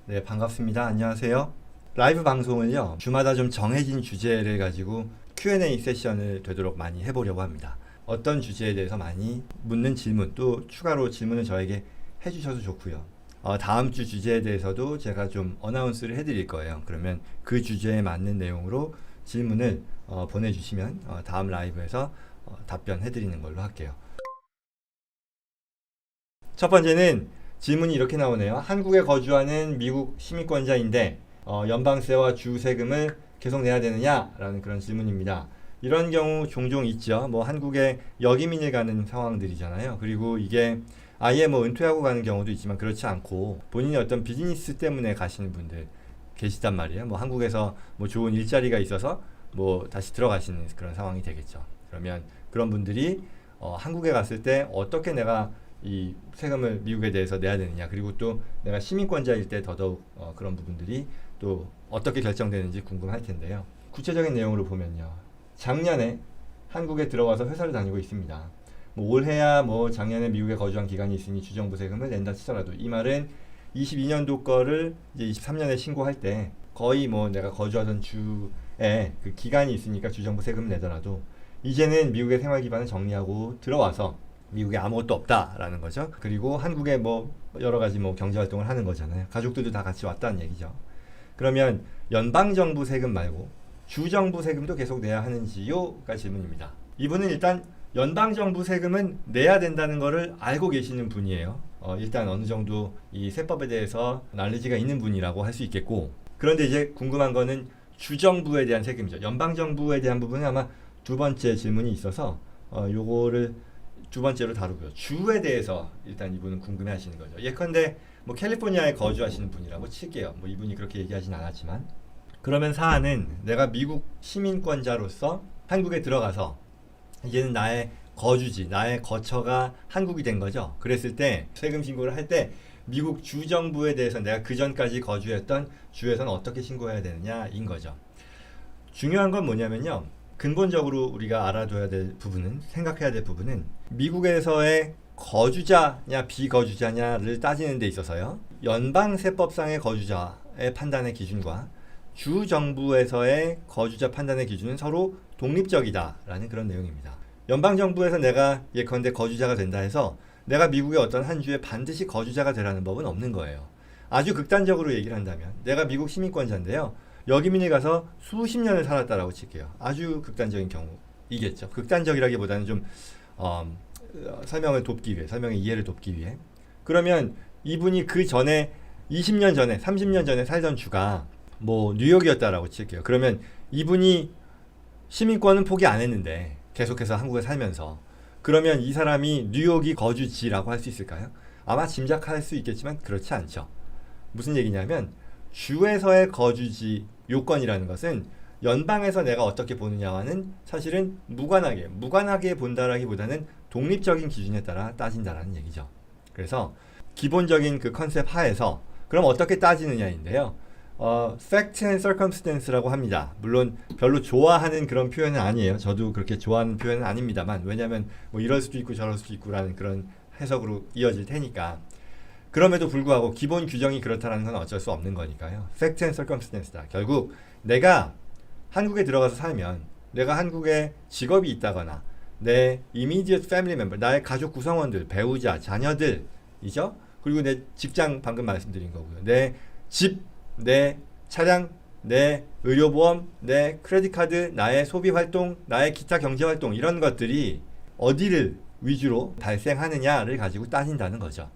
네, 반갑습니다. 안녕하세요. 라이브 방송을요, 주마다 좀 정해진 주제를 가지고 Q&A 세션을 되도록 많이 해보려고 합니다. 어떤 주제에 대해서 많이 묻는 질문, 또 추가로 질문을 저에게 해주셔도 좋고요. 다음 주 주제에 대해서도 제가 좀 어나운스를 해드릴 거예요. 그러면 그 주제에 맞는 내용으로 질문을 보내주시면 다음 라이브에서 답변해드리는 걸로 할게요. 첫 번째는 질문이 이렇게 나오네요. 한국에 거주하는 미국 시민권자인데 연방세와 주세금을 계속 내야 되느냐라는 그런 질문입니다. 이런 경우 종종 있죠. 뭐 한국에 역이민을 가는 상황들이잖아요. 그리고 이게 아예 뭐 은퇴하고 가는 경우도 있지만 그렇지 않고 본인이 어떤 비즈니스 때문에 가시는 분들 계시단 말이에요. 뭐 한국에서 뭐 좋은 일자리가 있어서 뭐 다시 들어가시는 그런 상황이 되겠죠. 그러면 그런 분들이 한국에 갔을 때 어떻게 내가 이 세금을 미국에 대해서 내야 되느냐, 그리고 또 내가 시민권자일 때 더더욱 그런 부분들이 또 어떻게 결정되는지 궁금할 텐데요. 구체적인 내용으로 보면요, 작년에 한국에 들어와서 회사를 다니고 있습니다. 뭐 올해야 뭐 작년에 미국에 거주한 기간이 있으니 주정부 세금을 낸다 치더라도, 이 말은 22년도 거를 이제 23년에 신고할 때 거의 뭐 내가 거주하던 주에 그 기간이 있으니까 주정부 세금을 내더라도 이제는 미국의 생활 기반을 정리하고 들어와서 미국에 아무것도 없다라는 거죠. 그리고 한국에 뭐 여러 가지 뭐 경제 활동을 하는 거잖아요. 가족들도 다 같이 왔다는 얘기죠. 그러면 연방 정부 세금 말고 주 정부 세금도 계속 내야 하는지요가 질문입니다. 이분은 일단 연방 정부 세금은 내야 된다는 거를 알고 계시는 분이에요. 일단 어느 정도 이 세법에 대해서 날리지가 있는 분이라고 할 수 있겠고, 그런데 이제 궁금한 거는 주정부에 대한 세금이죠. 연방 정부에 대한 부분은 아마 두 번째 질문이 있어서 요거를 두 번째로 다루고요. 주에 대해서 일단 이분은 궁금해 하시는 거죠. 예컨대 뭐 캘리포니아에 거주하시는 분이라고 칠게요. 뭐 이분이 그렇게 얘기하진 않았지만, 그러면 사안은 내가 미국 시민권자로서 한국에 들어가서 이제는 나의 거주지, 나의 거처가 한국이 된 거죠. 그랬을 때 세금 신고를 할 때 미국 주정부에 대해서 내가 그 전까지 거주했던 주에서는 어떻게 신고해야 되느냐인 거죠. 중요한 건 뭐냐면요, 근본적으로 우리가 알아둬야 될 부분은, 생각해야 될 부분은 미국에서의 거주자냐 비거주자냐를 따지는 데 있어서요, 연방세법상의 거주자의 판단의 기준과 주정부에서의 거주자 판단의 기준은 서로 독립적이다라는 그런 내용입니다. 연방정부에서 내가 예컨대 거주자가 된다 해서 내가 미국의 어떤 한 주에 반드시 거주자가 되라는 법은 없는 거예요. 아주 극단적으로 얘기를 한다면 내가 미국 시민권자인데요, 역이민에 가서 수십 년을 살았다라고 칠게요. 아주 극단적인 경우이겠죠. 극단적이라기보다는 좀 설명을 돕기 위해, 설명의 이해를 돕기 위해. 그러면 이분이 그 전에 20년 전에, 30년 전에 살던 주가 뭐 뉴욕이었다라고 칠게요. 그러면 이분이 시민권은 포기 안 했는데 계속해서 한국에 살면서, 그러면 이 사람이 뉴욕이 거주지라고 할 수 있을까요? 아마 짐작할 수 있겠지만 그렇지 않죠. 무슨 얘기냐면 주에서의 거주지 요건이라는 것은 연방에서 내가 어떻게 보느냐와는 사실은 무관하게 본다라기보다는 독립적인 기준에 따라 따진다라는 얘기죠. 그래서 기본적인 그 컨셉 하에서 그럼 어떻게 따지느냐인데요, fact and circumstance라고 합니다. 물론 별로 좋아하는 그런 표현은 아니에요. 저도 그렇게 좋아하는 표현은 아닙니다만, 왜냐하면 뭐 이럴 수도 있고 저럴 수도 있고라는 그런 해석으로 이어질 테니까. 그럼에도 불구하고 기본 규정이 그렇다는 건 어쩔 수 없는 거니까요. Fact and circumstance다. 결국 내가 한국에 들어가서 살면 내가 한국에 직업이 있다거나 내 immediate family member, 나의 가족 구성원들, 배우자, 자녀들이죠. 그리고 내 직장, 방금 말씀드린 거고요. 내 집, 내 차량, 내 의료보험, 내 크레딧카드, 나의 소비활동, 나의 기타 경제활동, 이런 것들이 어디를 위주로 발생하느냐를 가지고 따진다는 거죠.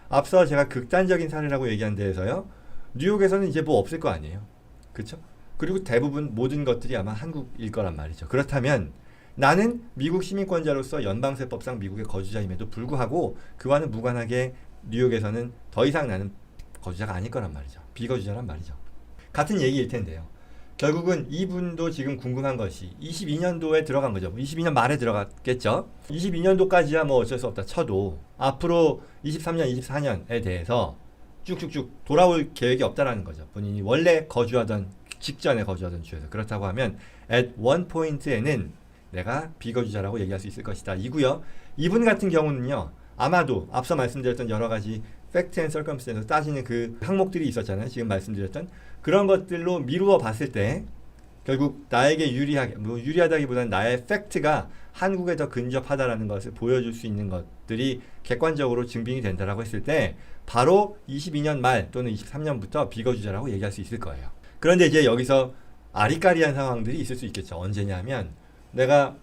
앞서 제가 극단적인 사례라고 얘기한 데에서요, 뉴욕에서는 이제 뭐 없을 거 아니에요. 그렇죠? 그리고 대부분 모든 것들이 아마 한국일 거란 말이죠. 그렇다면 나는 미국 시민권자로서 연방세법상 미국의 거주자임에도 불구하고 그와는 무관하게 뉴욕에서는 더 이상 나는 거주자가 아닐 거란 말이죠. 비거주자란 말이죠. 같은 얘기일 텐데요, 결국은 이분도 지금 궁금한 것이 22년도에 들어간 거죠. 22년 말에 들어갔겠죠. 22년도까지야 뭐 어쩔 수 없다 쳐도 앞으로 23년, 24년에 대해서 쭉쭉쭉 돌아올 계획이 없다라는 거죠. 본인이 원래 거주하던, 직전에 거주하던 주에서. 그렇다고 하면 at one point에는 내가 비거주자라고 얘기할 수 있을 것이다 이고요. 이분 같은 경우는요, 아마도 앞서 말씀드렸던 여러 가지 팩트 앤 서컴스턴스 따지는 그 항목들이 있었잖아요. 지금 말씀드렸던 그런 것들로 미루어 봤을 때 결국 나에게 유리하다기보다는 나의 팩트가 한국에 더 근접하다라는 것을 보여줄 수 있는 것들이 객관적으로 증빙이 된다라고 했을 때 바로 22년 말 또는 23년부터 비거주자라고 얘기할 수 있을 거예요. 그런데 이제 여기서 아리까리한 상황들이 있을 수 있겠죠. 언제냐면 내가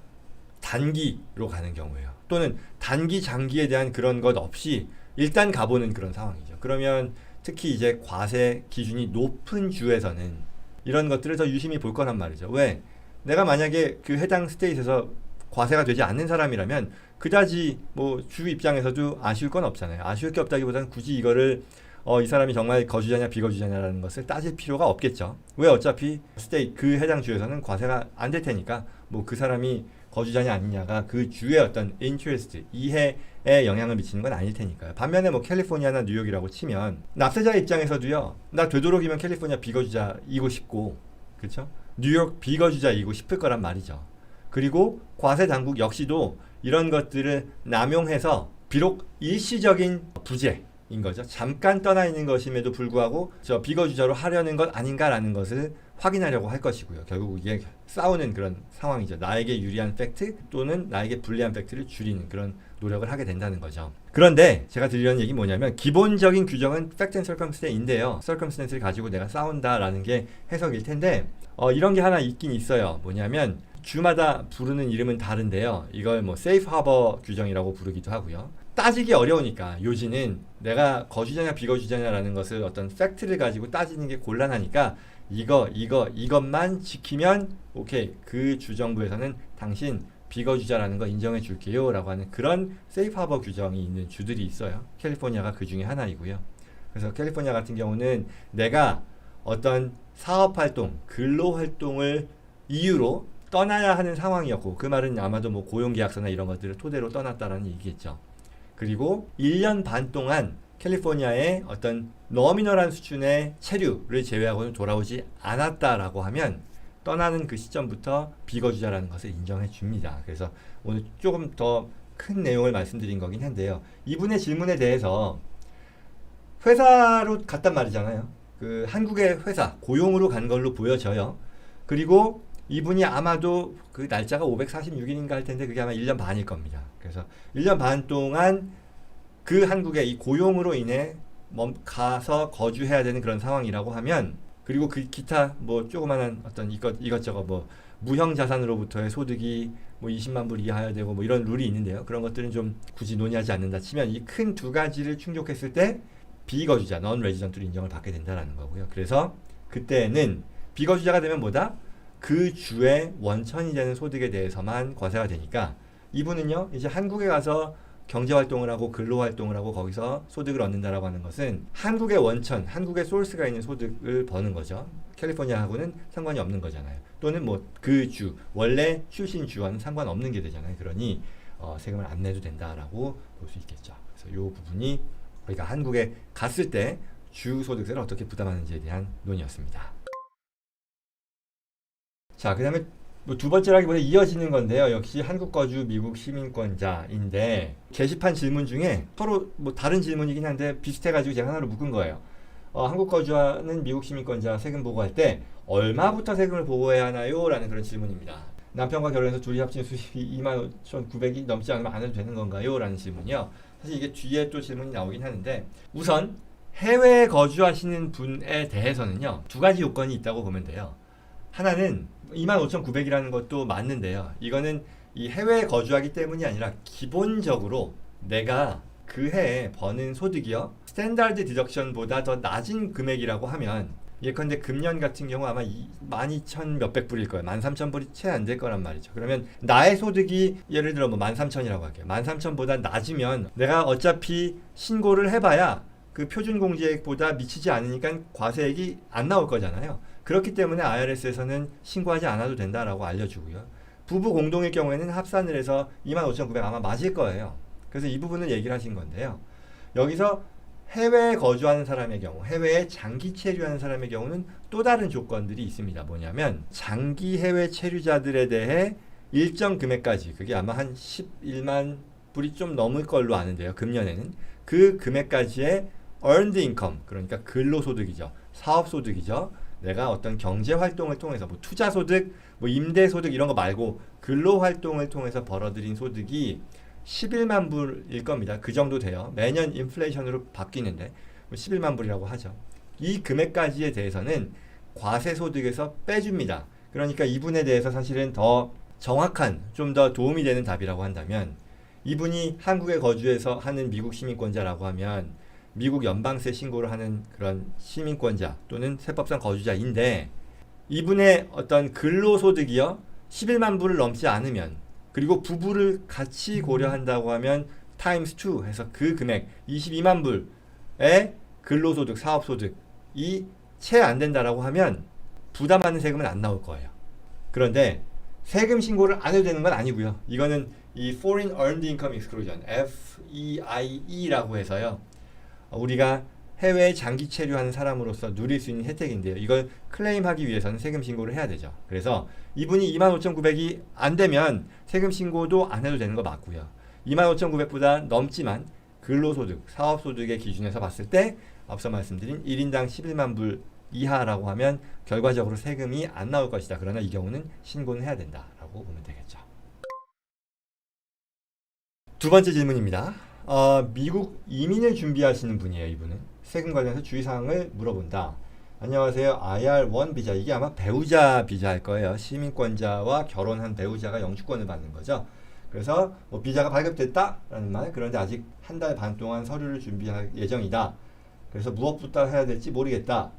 단기로 가는 경우예요. 또는 단기, 장기에 대한 그런 것 없이 일단 가보는 그런 상황이죠. 그러면 특히 이제 과세 기준이 높은 주에서는 이런 것들을 더 유심히 볼 거란 말이죠. 왜? 내가 만약에 그 해당 스테이트에서 과세가 되지 않는 사람이라면 그다지 뭐 주 입장에서도 아쉬울 건 없잖아요. 아쉬울 게 없다기보다는 굳이 이거를 이 사람이 정말 거주자냐 비거주자냐라는 것을 따질 필요가 없겠죠. 왜? 어차피 스테이트 그 해당 주에서는 과세가 안 될 테니까 뭐 그 사람이 거주자냐 아니냐가 그 주의 어떤 인트레스트, 이해에 영향을 미치는 건 아닐 테니까요. 반면에 뭐 캘리포니아나 뉴욕이라고 치면 납세자 입장에서도요. 나 되도록이면 캘리포니아 비거주자이고 싶고 그렇죠? 뉴욕 비거주자이고 싶을 거란 말이죠. 그리고 과세 당국 역시도 이런 것들을 남용해서 비록 일시적인 부재인 거죠. 잠깐 떠나 있는 것임에도 불구하고 저 비거주자로 하려는 것 아닌가라는 것을 확인하려고 할 것이고요. 결국 이게 싸우는 그런 상황이죠. 나에게 유리한 팩트 또는 나에게 불리한 팩트를 줄이는 그런 노력을 하게 된다는 거죠. 그런데 제가 드리려는 얘기 뭐냐면 기본적인 규정은 팩트 앤 서컴스턴스인데요. 서컴스턴스를 가지고 내가 싸운다라는 게 해석일 텐데 이런 게 하나 있긴 있어요. 뭐냐면 주마다 부르는 이름은 다른데요. 이걸 뭐 세이프 하버 규정이라고 부르기도 하고요. 따지기 어려우니까 요지는 내가 거주자냐 비거주자냐라는 것을 어떤 팩트를 가지고 따지는 게 곤란하니까 이것만 지키면 오케이 그 주정부에서는 당신 비거주자라는 거 인정해 줄게요 라고 하는 그런 세이프 하버 규정이 있는 주들이 있어요. 캘리포니아가 그 중에 하나이고요. 그래서 캘리포니아 같은 경우는 내가 어떤 사업활동, 근로활동을 이유로 떠나야 하는 상황이었고 그 말은 아마도 뭐 고용계약서나 이런 것들을 토대로 떠났다라는 얘기겠죠. 그리고 1년 반 동안 캘리포니아의 어떤 너미널한 수준의 체류를 제외하고는 돌아오지 않았다라고 하면 떠나는 그 시점부터 비거주자라는 것을 인정해 줍니다. 그래서 오늘 조금 더 큰 내용을 말씀드린 거긴 한데요. 이분의 질문에 대해서 회사로 갔단 말이잖아요. 그 한국의 회사 고용으로 간 걸로 보여져요. 그리고 이분이 아마도 그 날짜가 546일인가 할 텐데 그게 아마 1년 반일 겁니다. 그래서 1년 반 동안 그 한국에 이 고용으로 인해 가서 거주해야 되는 그런 상황이라고 하면 그리고 그 기타 뭐 조그만한 어떤 이것저것 뭐 무형 자산으로부터의 소득이 뭐 20만 불 이하여야 되고 뭐 이런 룰이 있는데요. 그런 것들은 좀 굳이 논의하지 않는다 치면 이 큰 두 가지를 충족했을 때 비거주자, 넌 레지던트로 인정을 받게 된다라는 거고요. 그래서 그때는 비거주자가 되면 뭐다? 그 주의 원천이 되는 소득에 대해서만 과세가 되니까 이분은요 이제 한국에 가서 경제활동을 하고 근로활동을 하고 거기서 소득을 얻는다라고 하는 것은 한국의 원천, 한국의 소스가 있는 소득을 버는 거죠. 캘리포니아하고는 상관이 없는 거잖아요. 또는 뭐 그 주, 원래 출신 주와는 상관없는 게 되잖아요. 그러니 세금을 안 내도 된다라고 볼 수 있겠죠. 그래서 이 부분이 우리가 한국에 갔을 때 주 소득세를 어떻게 부담하는지에 대한 논의였습니다. 자, 그 다음에 뭐 두 번째라기보다 이어지는 건데요. 역시 한국 거주 미국 시민권자인데 게시판 질문 중에 서로 뭐 다른 질문이긴 한데 비슷해가지고 제가 하나로 묶은 거예요. 한국 거주하는 미국 시민권자 세금 보고할 때 얼마부터 세금을 보고해야 하나요? 라는 그런 질문입니다. 남편과 결혼해서 둘이 합친 수입이 25,900이 넘지 않으면 안 해도 되는 건가요? 라는 질문이요. 사실 이게 뒤에 또 질문이 나오긴 하는데 우선 해외에 거주하시는 분에 대해서는요. 두 가지 요건이 있다고 보면 돼요. 하나는 25,900이라는 것도 맞는데요. 이거는 이 해외에 거주하기 때문이 아니라 기본적으로 내가 그 해에 버는 소득이요. 스탠다드 디덕션보다 더 낮은 금액이라고 하면 예컨대 금년 같은 경우 아마 12,000 몇백 불일 거예요. 13,000불이 채 안 될 거란 말이죠. 그러면 나의 소득이 예를 들어 뭐 13,000이라고 할게요. 13,000보다 낮으면 내가 어차피 신고를 해봐야 그 표준공제액보다 미치지 않으니까 과세액이 안 나올 거잖아요. 그렇기 때문에 IRS에서는 신고하지 않아도 된다라고 알려주고요. 부부 공동일 경우에는 합산을 해서 25,900 아마 맞을 거예요. 그래서 이 부분을 얘기를 하신 건데요. 여기서 해외에 거주하는 사람의 경우, 해외에 장기 체류하는 사람의 경우는 또 다른 조건들이 있습니다. 뭐냐면 장기 해외 체류자들에 대해 일정 금액까지, 그게 아마 한 11만 불이 좀 넘을 걸로 아는데요. 금년에는 그 금액까지의 earned income, 그러니까 근로소득이죠. 사업소득이죠. 내가 어떤 경제활동을 통해서 뭐 투자소득, 뭐 임대소득 이런 거 말고 근로활동을 통해서 벌어들인 소득이 11만 불일 겁니다. 그 정도 돼요. 매년 인플레이션으로 바뀌는데 11만 불이라고 하죠. 이 금액까지에 대해서는 과세소득에서 빼줍니다. 그러니까 이분에 대해서 사실은 더 정확한, 좀 더 도움이 되는 답이라고 한다면, 이분이 한국에 거주해서 하는 미국 시민권자라고 하면 미국 연방세 신고를 하는 그런 시민권자 또는 세법상 거주자인데, 이분의 어떤 근로소득이요 11만 불을 넘지 않으면, 그리고 부부를 같이 고려한다고 하면 타임스 2 해서 그 금액 22만 불의 근로소득, 사업소득이 채 안 된다라고 하면 부담하는 세금은 안 나올 거예요. 그런데 세금 신고를 안 해도 되는 건 아니고요. 이거는 이 Foreign Earned Income Exclusion, FEIE라고 해서요. 우리가 해외에 장기 체류하는 사람으로서 누릴 수 있는 혜택인데요. 이걸 클레임하기 위해서는 세금 신고를 해야 되죠. 그래서 이분이 25,900이 안 되면 세금 신고도 안 해도 되는 거 맞고요. 25,900보다 넘지만 근로소득, 사업소득의 기준에서 봤을 때 앞서 말씀드린 1인당 11만 불 이하라고 하면 결과적으로 세금이 안 나올 것이다. 그러나 이 경우는 신고는 해야 된다라고 보면 되겠죠. 두 번째 질문입니다. 미국 이민을 준비하시는 분이에요. 이분은 세금 관련해서 주의사항을 물어본다. 안녕하세요. IR1 비자, 이게 아마 배우자 비자일 거예요. 시민권자와 결혼한 배우자가 영주권을 받는 거죠. 그래서 뭐 비자가 발급됐다라는 말, 그런데 아직 한 달 반 동안 서류를 준비할 예정이다. 그래서 무엇부터 해야 될지 모르겠다.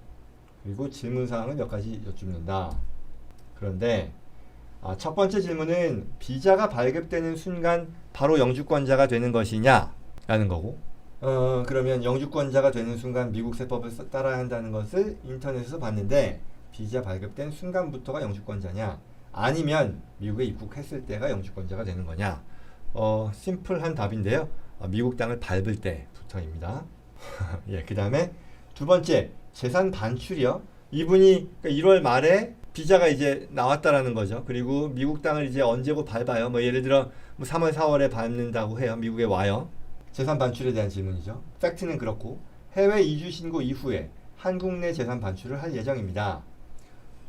그리고 질문사항을 몇 가지 여쭙는다. 그런데 첫 번째 질문은 비자가 발급되는 순간 바로 영주권자가 되는 것이냐 라는 거고, 그러면 영주권자가 되는 순간 미국 세법을 따라야 한다는 것을 인터넷에서 봤는데, 비자 발급된 순간부터가 영주권자냐, 아니면 미국에 입국했을 때가 영주권자가 되는 거냐. 심플한 답인데요. 미국 땅을 밟을 때부터입니다. 예, 그 다음에 두 번째, 재산 반출이요. 이분이 1월 말에 비자가 이제 나왔다라는 거죠. 그리고 미국 땅을 이제 언제고 밟아요. 뭐 예를 들어 뭐 3월, 4월에 밟는다고 해요. 미국에 와요. 재산 반출에 대한 질문이죠. 팩트는 그렇고, 해외 이주 신고 이후에 한국 내 재산 반출을 할 예정입니다.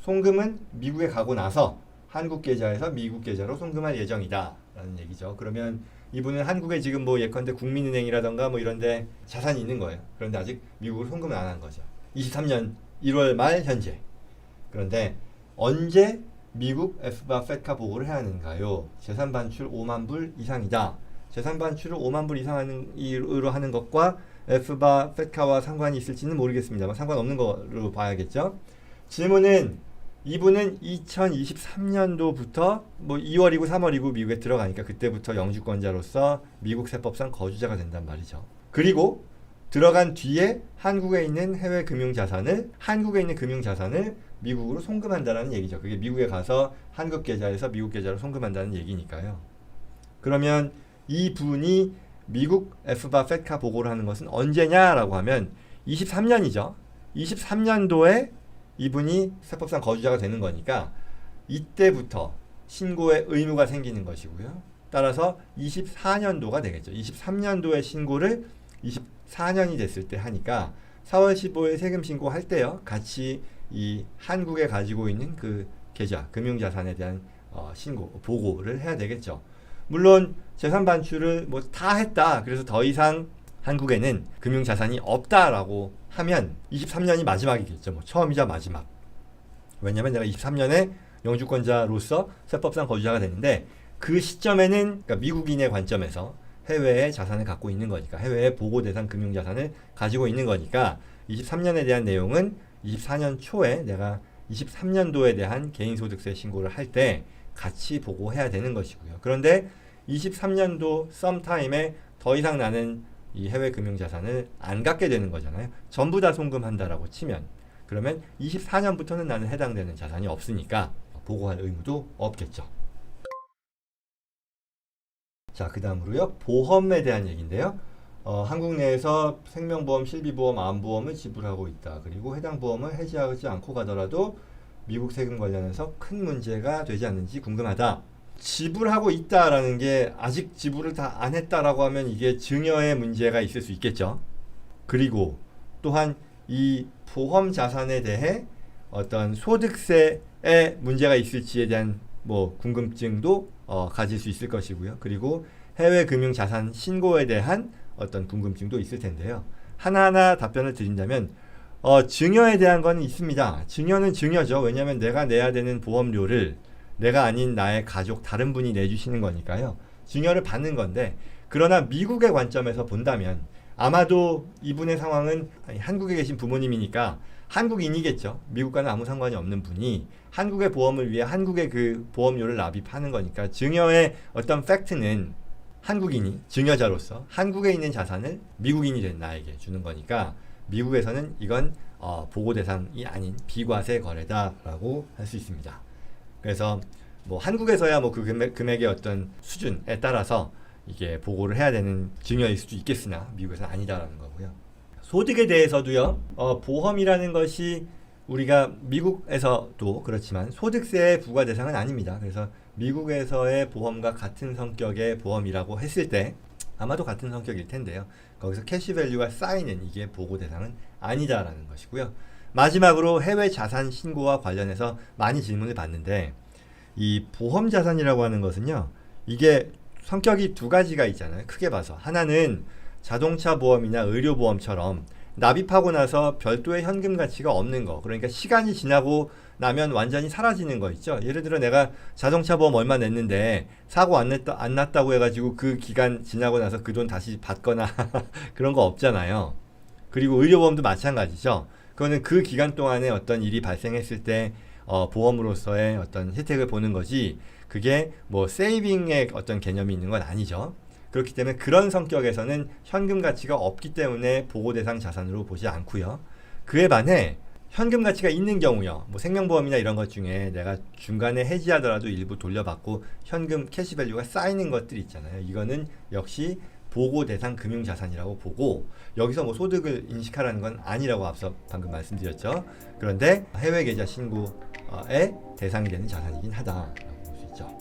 송금은 미국에 가고 나서 한국 계좌에서 미국 계좌로 송금할 예정이다 라는 얘기죠. 그러면 이분은 한국에 지금 뭐 예컨대 국민은행이라던가 뭐 이런데 자산이 있는 거예요. 그런데 아직 미국으로 송금을 안 한 거죠. 23년 1월 말 현재. 그런데 언제 미국 FBA FATCA 보고를 해야 하는가요? 재산 반출 5만 불 이상이다. 재산 반출을 5만 불 이상으로 하는 것과 FBA FATCA와 상관이 있을지는 모르겠습니다만 상관없는 거로 봐야겠죠. 질문은, 이분은 2023년도부터 뭐 2월이고 3월이고 미국에 들어가니까 그때부터 영주권자로서 미국 세법상 거주자가 된단 말이죠. 그리고 들어간 뒤에 한국에 있는 해외 금융자산을 미국으로 송금한다는 얘기죠. 그게 미국에 가서 한국 계좌에서 미국 계좌로 송금한다는 얘기니까요. 그러면 이 분이 미국 FBA FATCA 보고를 하는 것은 언제냐라고 하면 23년이죠. 23년도에 이분이 세법상 거주자가 되는 거니까 이때부터 신고의 의무가 생기는 것이고요. 따라서 24년도가 되겠죠. 23년도에 신고를 24년이 됐을 때 하니까 4월 15일 세금 신고할 때요, 같이 이 한국에 가지고 있는 그 계좌, 금융자산에 대한 신고, 보고를 해야 되겠죠. 물론 재산 반출을 뭐 다 했다, 그래서 더 이상 한국에는 금융자산이 없다라고 하면 23년이 마지막이겠죠. 뭐 처음이자 마지막. 왜냐면 내가 23년에 영주권자로서 세법상 거주자가 되는데, 그 시점에는 그러니까 미국인의 관점에서 해외에 자산을 갖고 있는 거니까, 해외에 보고 대상 금융자산을 가지고 있는 거니까 23년에 대한 내용은 24년 초에 내가 23년도에 대한 개인소득세 신고를 할 때 같이 보고해야 되는 것이고요. 그런데 23년도 썸타임에 더 이상 나는 이 해외 금융자산을 안 갖게 되는 거잖아요. 전부 다 송금한다라고 치면, 그러면 24년부터는 나는 해당되는 자산이 없으니까 보고할 의무도 없겠죠. 자, 그 다음으로요, 보험에 대한 얘기인데요. 한국 내에서 생명보험, 실비보험, 암보험을 지불하고 있다. 그리고 해당 보험을 해지하지 않고 가더라도 미국 세금 관련해서 큰 문제가 되지 않는지 궁금하다. 지불하고 있다라는 게 아직 지불을 다 안 했다라고 하면 이게 증여의 문제가 있을 수 있겠죠. 그리고 또한 이 보험 자산에 대해 어떤 소득세에 문제가 있을지에 대한 뭐 궁금증도 가질 수 있을 것이고요. 그리고 해외 금융 자산 신고에 대한 어떤 궁금증도 있을 텐데요. 하나하나 답변을 드린다면 증여에 대한 건 있습니다. 증여는 증여죠. 왜냐하면 내가 내야 되는 보험료를 내가 아닌 나의 가족 다른 분이 내주시는 거니까요. 증여를 받는 건데, 그러나 미국의 관점에서 본다면 아마도 이분의 상황은 한국에 계신 부모님이니까 한국인이겠죠. 미국과는 아무 상관이 없는 분이 한국의 보험을 위해 한국의 그 보험료를 납입하는 거니까 증여의 어떤 팩트는 한국인이 증여자로서 한국에 있는 자산을 미국인이 된 나에게 주는 거니까 미국에서는 이건 보고 대상이 아닌 비과세 거래다라고 할 수 있습니다. 그래서 뭐 한국에서야 뭐 그 금액의 어떤 수준에 따라서 이게 보고를 해야 되는 증여일 수도 있겠으나 미국에서는 아니다라는 거고요. 소득에 대해서도요. 보험이라는 것이 우리가 미국에서도 그렇지만 소득세의 부과 대상은 아닙니다. 그래서 미국에서의 보험과 같은 성격의 보험이라고 했을 때 아마도 같은 성격일 텐데요. 거기서 캐시밸류가 쌓이는 이게 보고 대상은 아니다라는 것이고요. 마지막으로 해외 자산 신고와 관련해서 많이 질문을 받는데, 이 보험 자산이라고 하는 것은요, 이게 성격이 두 가지가 있잖아요. 크게 봐서 하나는 자동차 보험이나 의료 보험처럼 납입하고 나서 별도의 현금 가치가 없는 거, 그러니까 시간이 지나고 나면 완전히 사라지는 거 있죠. 예를 들어 내가 자동차 보험 얼마 냈는데 사고 안 났다고 해가지고 그 기간 지나고 나서 그 돈 다시 받거나 그런 거 없잖아요. 그리고 의료보험도 마찬가지죠. 그거는 그 기간 동안에 어떤 일이 발생했을 때 보험으로서의 어떤 혜택을 보는 거지, 그게 뭐 세이빙의 어떤 개념이 있는 건 아니죠. 그렇기 때문에 그런 성격에서는 현금 가치가 없기 때문에 보고 대상 자산으로 보지 않고요. 그에 반해 현금 가치가 있는 경우요, 뭐 생명보험이나 이런 것 중에 내가 중간에 해지하더라도 일부 돌려받고 현금 캐시밸류가 쌓이는 것들 있잖아요. 이거는 역시 보고 대상 금융자산이라고 보고, 여기서 뭐 소득을 인식하라는 건 아니라고 앞서 방금 말씀드렸죠. 그런데 해외 계좌 신고의 대상이 되는 자산이긴 하다라고 볼 수 있죠.